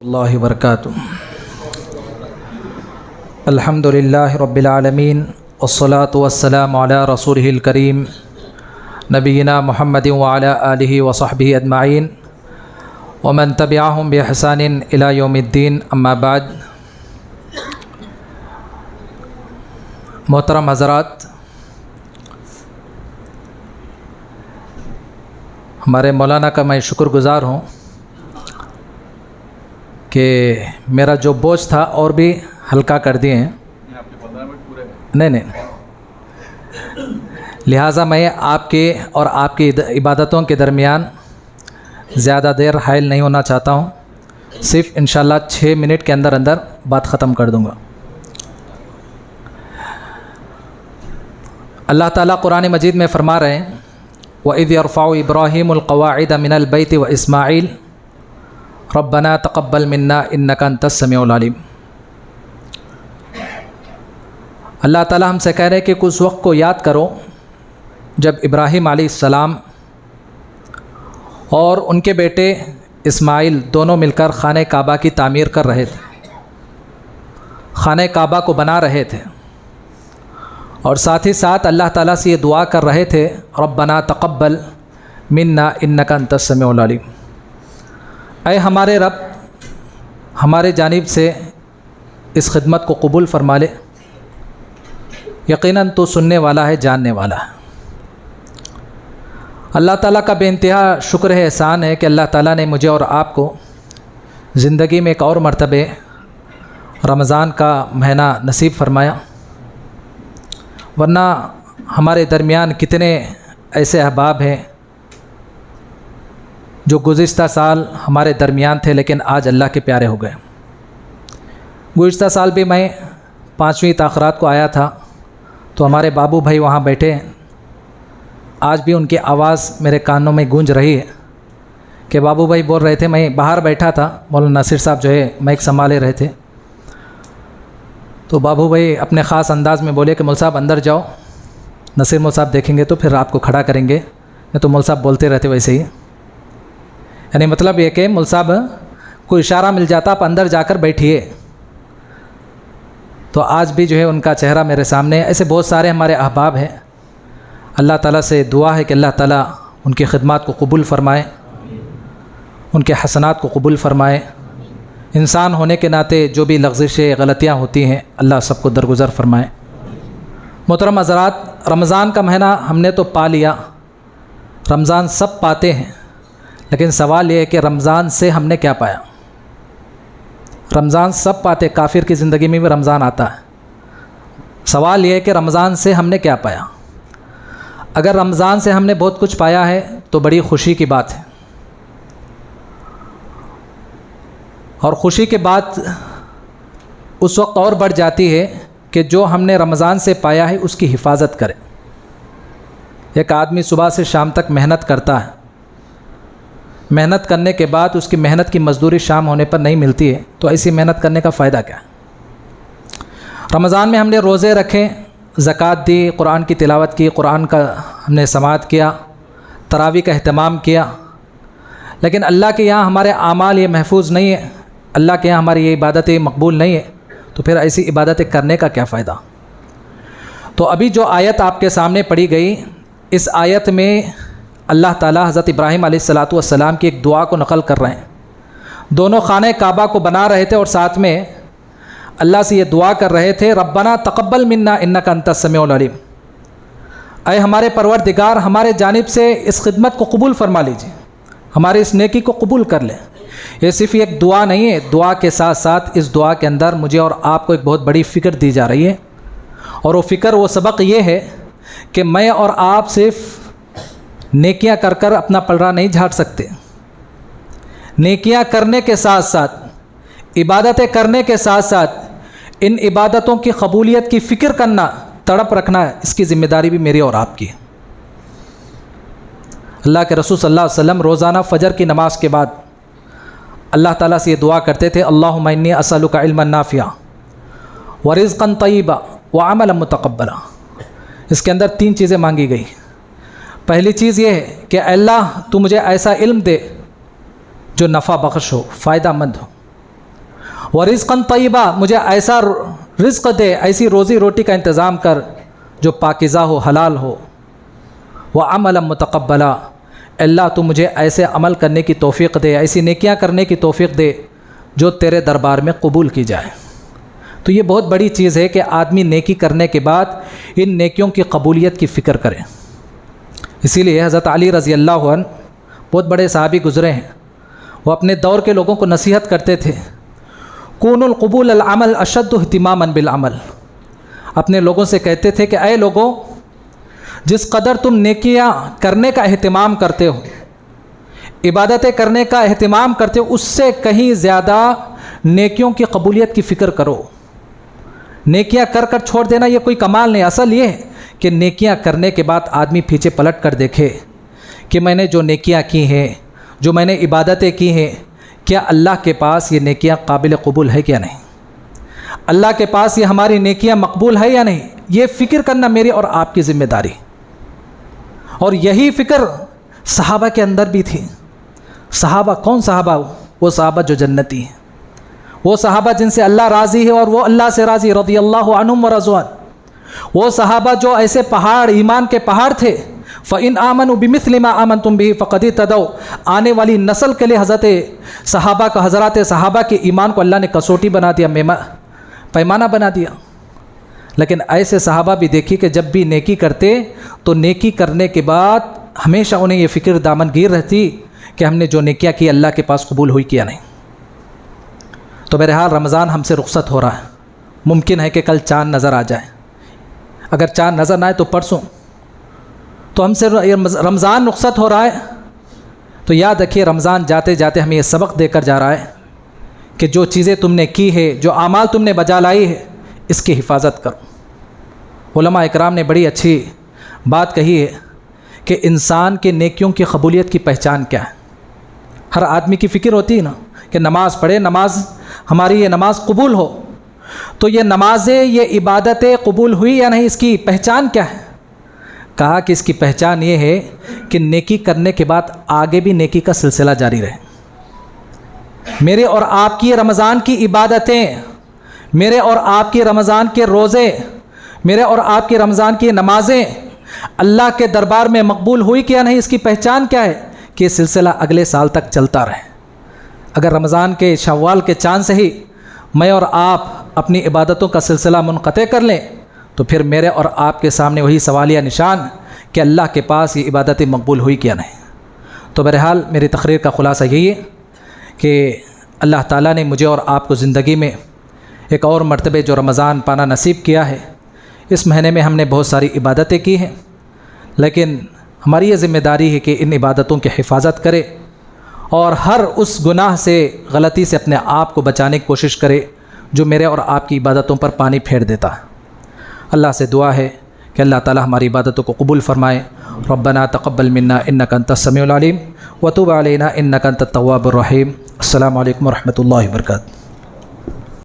اللہ وبرکاتہ۔ الحمدللہ رب العالمین والصلاة والسلام علی رسولہ الکریم نبینا محمد وعلی آلہ وصحبہ اجمعین ومن تبعہم بإحسان الی یوم الدین، اما بعد۔ محترم حضرات، ہمارے مولانا کا میں شکر گزار ہوں کہ میرا جو بوجھ تھا اور بھی ہلکا کر دیے ہیں۔ نہیں، لہٰذا میں آپ کے اور آپ کی عبادتوں کے درمیان زیادہ دیر حائل نہیں ہونا چاہتا ہوں، صرف انشاءاللہ 6 منٹ کے اندر بات ختم کر دوں گا۔ اللہ تعالیٰ قرآن مجید میں فرما رہے ہیں وَإِذْ يَرْفَعُ إِبْرَاهِيمُ الْقَوَاعِدَ مِنَ الْبَيْتِ وَإِسْمَاعِيلُ رَبَّنَا تَقَبَّلْ مِنَّا إِنَّكَ أَنْتَ السَّمِيعُ الْعَلِيمُ۔ اللہ تعالیٰ ہم سے کہہ رہے ہیں کہ اس وقت کو یاد کرو جب ابراہیم علیہ السلام اور ان کے بیٹے اسماعیل دونوں مل کر خانہ کعبہ کی تعمیر کر رہے تھے، خانہ کعبہ کو بنا رہے تھے، اور ساتھ ہی ساتھ اللہ تعالیٰ سے یہ دعا کر رہے تھے ربنا تقبل منا انک انت السمیع العلیم، اے ہمارے رب ہمارے جانب سے اس خدمت کو قبول فرما لے، یقیناً تو سننے والا ہے، جاننے والا ہے۔ اللہ تعالیٰ کا بے انتہا شکر ہے، احسان ہے کہ اللہ تعالیٰ نے مجھے اور آپ کو زندگی میں ایک اور مرتبہ رمضان کا مہینہ نصیب فرمایا، ورنہ ہمارے درمیان کتنے ایسے احباب ہیں جو گزشتہ سال ہمارے درمیان تھے لیکن آج اللہ کے پیارے ہو گئے۔ گزشتہ سال بھی میں 5ویں تاخرات کو آیا تھا تو ہمارے بابو بھائی وہاں بیٹھے ہیں، آج بھی ان کی آواز میرے کانوں میں گونج رہی ہے کہ بابو بھائی بول رہے تھے، میں باہر بیٹھا تھا، مولانا ناصر صاحب جو ہے مائک سنبھالے رہے تھے، تو بابو بھائی اپنے خاص انداز میں بولے کہ مول صاحب اندر جاؤ، نصیر مول صاحب دیکھیں گے تو پھر آپ کو کھڑا کریں گے، نہیں تو مول صاحب بولتے رہتے ویسے ہی، یعنی مطلب یہ کہ مول صاحب کو اشارہ مل جاتا آپ اندر جا کر بیٹھیے۔ تو آج بھی جو ہے ان کا چہرہ میرے سامنے ہے۔ ایسے بہت سارے ہمارے احباب ہیں، اللہ تعالیٰ سے دعا ہے کہ اللہ تعالیٰ ان کی خدمات کو قبول فرمائے، ان کے حسنات کو قبول فرمائے۔ انسان ہونے کے ناطے جو بھی لغزشیں غلطیاں ہوتی ہیں اللہ سب کو درگزر فرمائے۔ محترم حضرات، رمضان کا مہینہ ہم نے تو پا لیا، رمضان سب پاتے ہیں، لیکن سوال یہ ہے کہ رمضان سے ہم نے کیا پایا؟ رمضان سب پاتے، کافر کی زندگی میں بھی رمضان آتا ہے، سوال یہ ہے کہ رمضان سے ہم نے کیا پایا؟ اگر رمضان سے ہم نے بہت کچھ پایا ہے تو بڑی خوشی کی بات ہے، اور خوشی کے بات اس وقت اور بڑھ جاتی ہے کہ جو ہم نے رمضان سے پایا ہے اس کی حفاظت کرے۔ ایک آدمی صبح سے شام تک محنت کرتا ہے، محنت کرنے کے بعد اس کی محنت کی مزدوری شام ہونے پر نہیں ملتی ہے، تو ایسی محنت کرنے کا فائدہ کیا ہے؟ رمضان میں ہم نے روزے رکھے، زکوٰۃ دی، قرآن کی تلاوت کی، قرآن کا ہم نے سماعت کیا، تراویح کا اہتمام کیا، لیکن اللہ کے یہاں ہمارے اعمال یہ محفوظ نہیں ہے، اللہ کے یہاں ہماری یہ عبادتیں مقبول نہیں ہے، تو پھر ایسی عبادتیں کرنے کا کیا فائدہ؟ تو ابھی جو آیت آپ کے سامنے پڑھی گئی، اس آیت میں اللہ تعالیٰ حضرت ابراہیم علیہ السلام کی ایک دعا کو نقل کر رہے ہیں۔ دونوں خانہ کعبہ کو بنا رہے تھے اور ساتھ میں اللہ سے یہ دعا کر رہے تھے ربنا تقبل منا انک انت السمیع العلیم، اے ہمارے پروردگار ہمارے جانب سے اس خدمت کو قبول فرما لیجیے، ہماری اس نیکی کو قبول کر لیں۔ یہ صرف ایک دعا نہیں ہے، دعا کے ساتھ ساتھ اس دعا کے اندر مجھے اور آپ کو ایک بہت بڑی فکر دی جا رہی ہے، اور وہ فکر، وہ سبق یہ ہے کہ میں اور آپ صرف نیکیاں کر کر اپنا پلڑا نہیں جھاڑ سکتے، نیکیاں کرنے کے ساتھ ساتھ، عبادتیں کرنے کے ساتھ ساتھ ان عبادتوں کی قبولیت کی فکر کرنا، تڑپ رکھنا، اس کی ذمہ داری بھی میری اور آپ کی ہے۔ اللہ کے رسول صلی اللہ علیہ وسلم روزانہ فجر کی نماز کے بعد اللہ تعالیٰ سے یہ دعا کرتے تھے اللہم انی اسألک علما نافعا ورزقا طیبا وعملا متقبلا۔ اس کے اندر 3 چیزیں مانگی گئی۔ پہلی چیز یہ ہے کہ اے اللہ تو مجھے ایسا علم دے جو نفع بخش ہو، فائدہ مند ہو، ورزقاً طیبہ، مجھے ایسا رزق دے، ایسی روزی روٹی کا انتظام کر جو پاکیزہ ہو، حلال ہو، وعملا متقبلا، اللہ تو مجھے ایسے عمل کرنے کی توفیق دے، ایسی نیکیاں کرنے کی توفیق دے جو تیرے دربار میں قبول کی جائے۔ تو یہ بہت بڑی چیز ہے کہ آدمی نیکی کرنے کے بعد ان نیکیوں کی قبولیت کی فکر کرے۔ اسی لیے حضرت علی رضی اللہ عنہ بہت بڑے صحابی گزرے ہیں، وہ اپنے دور کے لوگوں کو نصیحت کرتے تھے، کون القبول العمل اشد اہتماما بالعمل، اپنے لوگوں سے کہتے تھے کہ اے لوگوں، جس قدر تم نیکیاں کرنے کا اہتمام کرتے ہو، عبادتیں کرنے کا اہتمام کرتے ہو، اس سے کہیں زیادہ نیکیوں کی قبولیت کی فکر کرو۔ نیکیاں کر کر چھوڑ دینا یہ کوئی کمال نہیں، اصل یہ ہے کہ نیکیاں کرنے کے بعد آدمی پیچھے پلٹ کر دیکھے کہ میں نے جو نیکیاں کی ہیں، جو میں نے عبادتیں کی ہیں، کیا اللہ کے پاس یہ نیکیاں قابل قبول ہے کیا نہیں، اللہ کے پاس یہ ہماری نیکیاں مقبول ہے یا نہیں، یہ فکر کرنا میری اور آپ کی ذمہ داری۔ اور یہی فکر صحابہ کے اندر بھی تھی۔ صحابہ کون صحابہ؟ وہ صحابہ جو جنتی ہیں، وہ صحابہ جن سے اللہ راضی ہے اور وہ اللہ سے راضی، رضی اللہ عنہم ورضوان۔ وہ صحابہ جو ایسے پہاڑ، ایمان کے پہاڑ تھے، فَإِنْ آمَنُوا بِمِثْلِ مَا آمَنْتُمْ بِهِ فَقَدِ اهْتَدَوْا، آنے والی نسل کے لیے حضرات صحابہ کے ایمان کو اللہ نے کسوٹی بنا دیا، پیمانہ بنا دیا۔ لیکن ایسے صحابہ بھی دیکھی کہ جب بھی نیکی کرتے تو نیکی کرنے کے بعد ہمیشہ انہیں یہ فکر دامن گیر رہتی کہ ہم نے جو نیکیاں کی اللہ کے پاس قبول ہوئی کیا نہیں۔ تو بہرحال رمضان ہم سے رخصت ہو رہا ہے، ممکن ہے کہ کل چاند نظر آ جائے، اگر چاند نظر نہ آئے تو پرسوں، تو ہم سے رمضان رخصت ہو رہا ہے، تو یاد رکھیے رمضان جاتے جاتے ہمیں یہ سبق دے کر جا رہا ہے کہ جو چیزیں تم نے کی ہے، جو اعمال تم نے بجا لائی ہے، اس کی حفاظت کرو۔ علماء اکرام نے بڑی اچھی بات کہی ہے کہ انسان کے نیکیوں کی قبولیت کی پہچان کیا ہے۔ ہر آدمی کی فکر ہوتی ہے نا کہ نماز پڑھے، ہماری یہ نماز قبول ہو، تو یہ نمازیں، یہ عبادتیں قبول ہوئی یا نہیں، اس کی پہچان کیا ہے؟ کہا کہ اس کی پہچان یہ ہے کہ نیکی کرنے کے بعد آگے بھی نیکی کا سلسلہ جاری رہے۔ میرے اور آپ کی رمضان کی عبادتیں، میرے اور آپ کی رمضان کے روزے، میرے اور آپ کی رمضان کی نمازیں اللہ کے دربار میں مقبول ہوئی کیا نہیں، اس کی پہچان کیا ہے؟ کہ یہ سلسلہ اگلے سال تک چلتا رہے۔ اگر رمضان کے شوال کے چاند سے ہی میں اور آپ اپنی عبادتوں کا سلسلہ منقطع کر لیں تو پھر میرے اور آپ کے سامنے وہی سوالیہ نشان کہ اللہ کے پاس یہ عبادتیں مقبول ہوئی کیا نہیں۔ تو بہرحال میری تقریر کا خلاصہ یہی ہے کہ اللہ تعالیٰ نے مجھے اور آپ کو زندگی میں ایک اور مرتبہ جو رمضان پانا نصیب کیا ہے۔ اس مہینے میں ہم نے بہت ساری عبادتیں کی ہیں، لیکن ہماری یہ ذمہ داری ہے کہ ان عبادتوں کی حفاظت کرے اور ہر اس گناہ سے، غلطی سے اپنے آپ کو بچانے کی کوشش کرے جو میرے اور آپ کی عبادتوں پر پانی پھیر دیتا ہے۔ اللہ سے دعا ہے کہ اللہ تعالی ہماری عبادتوں کو قبول فرمائے۔ ربنا تقبل منا انک انت السمیع العلیم وتب علینا انک انت التواب الرحیم۔ السلام علیکم ورحمۃ اللہ وبرکاتہ۔